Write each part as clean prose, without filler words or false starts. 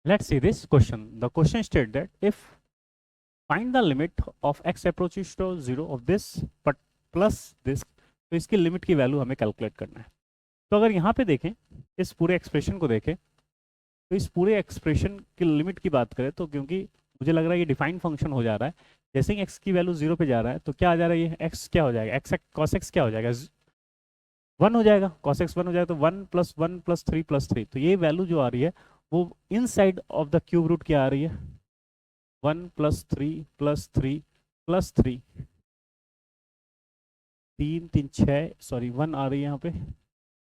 Let's see this question. The question states that if find the limit of x approaches to 0 of this but plus this, तो इसकी limit की value हमें calculate करना है। तो अगर यहाँ पे देखें, इस पूरे एक्सप्रेशन को देखें, तो इस पूरे एक्सप्रेशन की लिमिट की बात करें तो क्योंकि मुझे लग रहा है ये डिफाइंड फंक्शन हो जा रहा है, जैसे ही x की वैल्यू 0 पे जा रहा है तो क्या आ जा रहा है, ये x क्या हो जाएगा, x cos x क्या हो जाएगा, 1 हो जाएगा, cos x 1 हो जाएगा, तो 1 + 1 + 3 + 3, तो ये वैल्यू जो आ रही है वो inside of the cube root क्या आ रही है, 1 + 3 + 3 + 3, 3 3 6, सॉरी 1 आ रही है यहाँ पे,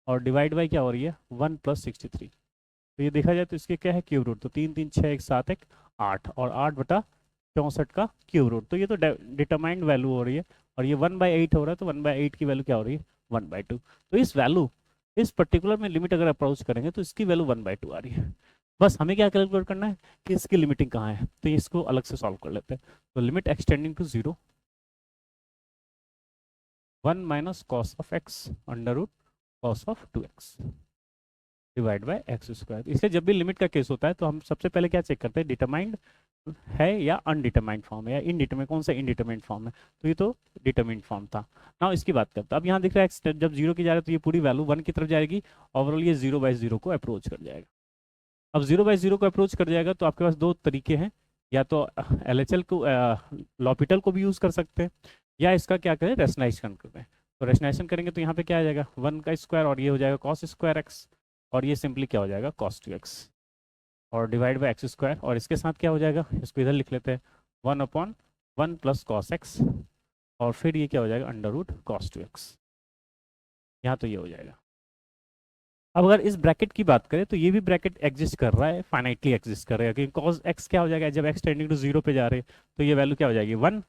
और डिवाइड बाई क्या हो रही है, 1 + 63। तो ये देखा जाए तो इसके क्या है क्यूब रूट, तो 3 3 6 1 7 1 8, और 8/64 का क्यूब रूट, तो ये तो डिटरमाइंड वैल्यू हो रही है, और ये 1/8 हो रहा है, तो 1/8 की वैल्यू क्या हो रही है, 1/2। तो इस वैल्यू, इस पर्टिकुलर में लिमिट अगर अप्रोच करेंगे तो इसकी वैल्यू 1/2 आ रही है। बस हमें क्या कैलकुलेट करना है कि इसकी लिमिटिंग कहाँ है, तो इसको अलग से सॉल्व कर लेते हैं। तो limit x tending to 0, 1 - cos of x √ cos of 2x divide by x²। इसलिए जब भी लिमिट का केस होता है तो हम सबसे पहले क्या चेक करते हैं, डिटरमाइंड है या अनडिटरमाइंड फॉर्म है, या इनडिटरमाइंड, कौन सा इनडिटरमाइंड फॉर्म है, तो ये तो डिटरमाइंड फॉर्म था ना। इसकी बात करते हैं। अब यहाँ दिख रहा है जब 0 की जा रहा है तो ये पूरी वैल्यू 1 की तरफ जाएगी, ओवरऑल ये 0/0 को अप्रोच कर जाएगा। अब 0/0 को अप्रोच कर जाएगा तो आपके पास दो तरीके हैं, या तो LHL को, लॉपिटल को भी यूज़ कर सकते हैं, या इसका क्या करें, रेशनलाइजेशन करते हैं। तो रेशनलाइजेशन करेंगे तो यहाँ पे क्या आ जाएगा, 1 का स्क्वायर, और ये हो जाएगा cos²x, और ये सिंपली क्या हो जाएगा, cos2x, और डिवाइड बाई x², और इसके साथ क्या हो जाएगा, इसको इधर लिख लेते हैं, 1/1 + cos x, और फिर ये क्या हो जाएगा, √cos2x। यहाँ तो ये हो जाएगा। अब अगर इस ब्रैकेट की बात करें तो ये भी ब्रैकेट एग्जिस्ट कर रहा है, फाइनाइटली एग्जिस्ट कर रहा है, क्योंकि cos x क्या हो जाएगा, जब x टेंडिंग टू 0 पे जा रहे हैं तो ये वैल्यू क्या हो जाएगी, 1,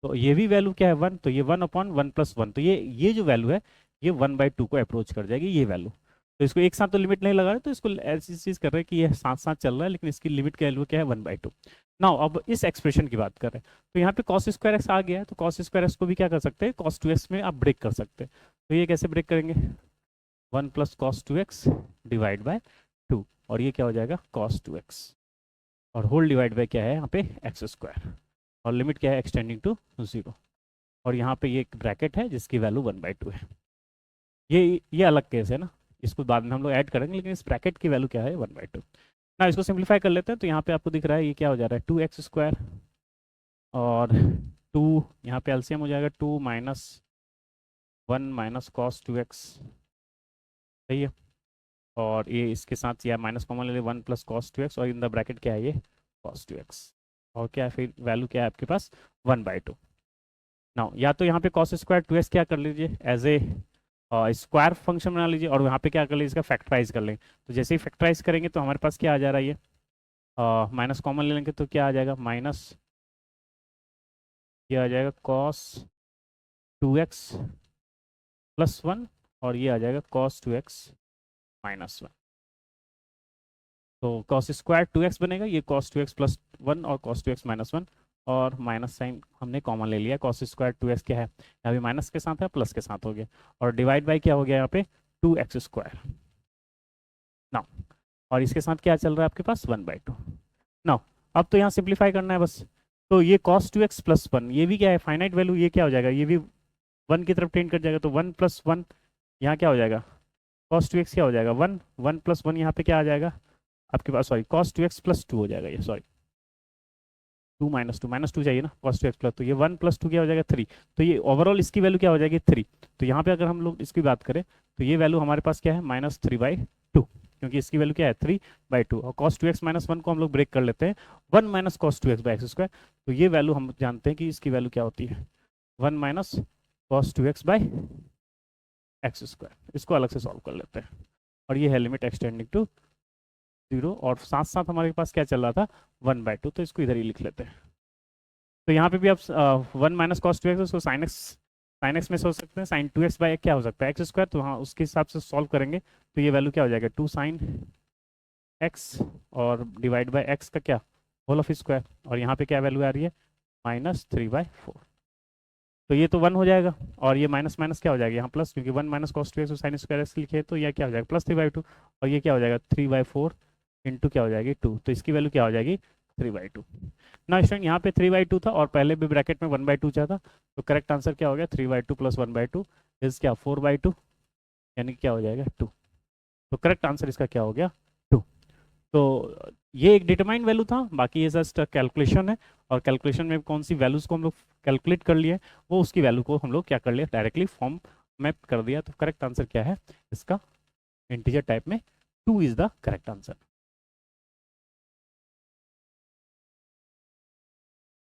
तो ये भी वैल्यू क्या है, 1, तो ये 1/1 + 1, तो ये जो वैल्यू है ये 1/2 को अप्रोच कर जाएगी ये वैल्यू। तो इसको एक साथ तो लिमिट नहीं लगा रहे, तो इसको ऐसी चीज़ कर रहे हैं कि ये साथ साथ चल रहा है, लेकिन इसकी लिमिट की वैल्यू क्या है, 1/2। नाउ अब इस एक्सप्रेशन की बात करें तो यहाँ पे cos²x आ गया है, तो cos²x को भी क्या कर सकते हैं, cos2x में आप ब्रेक कर सकते हैं। तो ये कैसे ब्रेक करेंगे, 1 + cos2x डिवाइड बाय 2, और ये क्या हो जाएगा, cos2x, और होल डिवाइड बाय क्या है यहाँ पे, x², और लिमिट क्या है, एक्सटेंडिंग टू 0, और यहाँ पे ये एक ब्रैकेट है जिसकी वैल्यू 1/2 है। ये अलग केस है ना, इसको बाद में हम लोग ऐड करेंगे, लेकिन इस ब्रैकेट की वैल्यू क्या है, 1/2 ना। इसको सिंप्लीफाई कर लेते हैं, तो यहाँ पे आपको दिख रहा है ये क्या हो जा रहा है, 2x², और 2 यहाँ पे एलसीएम हो जाएगा, 2 - 1 - cos2x, सही है, और ये इसके साथ या माइनस कॉमन ले ले, 1 + cos2x, और इन द ब्रैकेट क्या है ये, cos2x, और क्या है फिर वैल्यू क्या है आपके पास, 1/2। नाउ या तो यहाँ पे cos²2x क्या कर लीजिए, एज ए स्क्वायर फंक्शन बना लीजिए, और यहाँ पे क्या कर लीजिए, इसका फैक्टराइज कर लेंगे। तो जैसे ही फैक्टराइज करेंगे तो हमारे पास क्या आ जा रहा है, ये माइनस कॉमन ले लेंगे तो क्या आ जाएगा, माइनस, ये आ जाएगा cos2x + 1, और ये आ जाएगा cos2x - 1। तो cos²2x बनेगा, ये cos2x + 1 और cos2x - 1, और माइनस साइन हमने कॉमन ले लिया, cos²2x क्या है, यहाँ भी माइनस के साथ है, प्लस के साथ हो गया, और डिवाइड बाई क्या हो गया यहाँ पे, 2x²। नाउ और इसके साथ क्या चल रहा है आपके पास, 1/2। नाउ अब तो यहाँ सिंप्लीफाई करना है बस, तो ये cos2x + 1, ये भी क्या है, फाइनाइट वैल्यू, ये क्या हो जाएगा, ये भी 1 की तरफ टेंड कर जाएगा, तो 1 + 1 यहाँ क्या हो जाएगा, cos2x क्या हो जाएगा, 1, 1 + 1 यहाँ पे क्या आ जाएगा आपके पास, सॉरी cos2x + 2 हो जाएगा, ये सॉरी 2 - 2 चाहिए ना, cos2x +, तो ये 1 + 2 क्या हो जाएगा, 3, तो ये ओवरऑल इसकी वैल्यू क्या हो जाएगी, 3। तो यहाँ पे अगर हम लोग इसकी बात करें तो ये वैल्यू हमारे पास क्या है, -3/2, क्योंकि इसकी वैल्यू क्या है, 3/2, और cos2x - 1 को हम लोग ब्रेक कर लेते हैं, 1 - cos2x/x², तो ये वैल्यू हम जानते हैं कि इसकी वैल्यू क्या होती है, 1 - cos2x/x²। इसको अलग से सॉल्व कर लेते हैं, और ये है लिमिट एक्सटेंडिंग टू 0, और साथ साथ हमारे पास क्या चल रहा था, 1/2, तो इसको इधर ही लिख लेते हैं। तो यहाँ पे भी आप 1 - cos2x, उसको sin x में सोच सकते हैं, sin2x/ क्या हो सकता है, x², तो हाँ उसके हिसाब से सॉल्व करेंगे तो ये वैल्यू क्या हो जाएगा, 2 sin x, और डिवाइड बाय x का क्या, होल ऑफ स्क्वायर, और यहाँ पे क्या वैल्यू आ रही है, -3/4। तो ये तो 1 हो जाएगा, और ये माइनस माइनस क्या हो जाएगा यहाँ प्लस, क्योंकि 1 - cos2x sin² लिखे तो यह क्या हो जाएगा, +3/2, और ये क्या हो जाएगा, 3/4 इंटू क्या हो जाएगी 2, तो इसकी वैल्यू क्या हो जाएगी 3/2। ना स्टूडेंट यहाँ पे 3/2 था और पहले भी ब्रैकेट में 1/2 था, तो करेक्ट आंसर क्या हो गया 3/2 प्लस 1/2 इज क्या 4/2, यानी क्या हो जाएगा 2। तो करेक्ट आंसर इसका क्या हो गया 2। तो ये एक डिटरमाइंड वैल्यू था, बाकी ये जस्ट कैलकुलेशन है, और कैलकुलेशन में कौन सी वैल्यूज को हम लोग कैलकुलेट कर लिए वो उसकी वैल्यू को हम लोग क्या कर लिया डायरेक्टली फॉर्म में कर दिया। तो करेक्ट आंसर क्या है इसका इंटीजर टाइप में 2 इज द करेक्ट आंसर।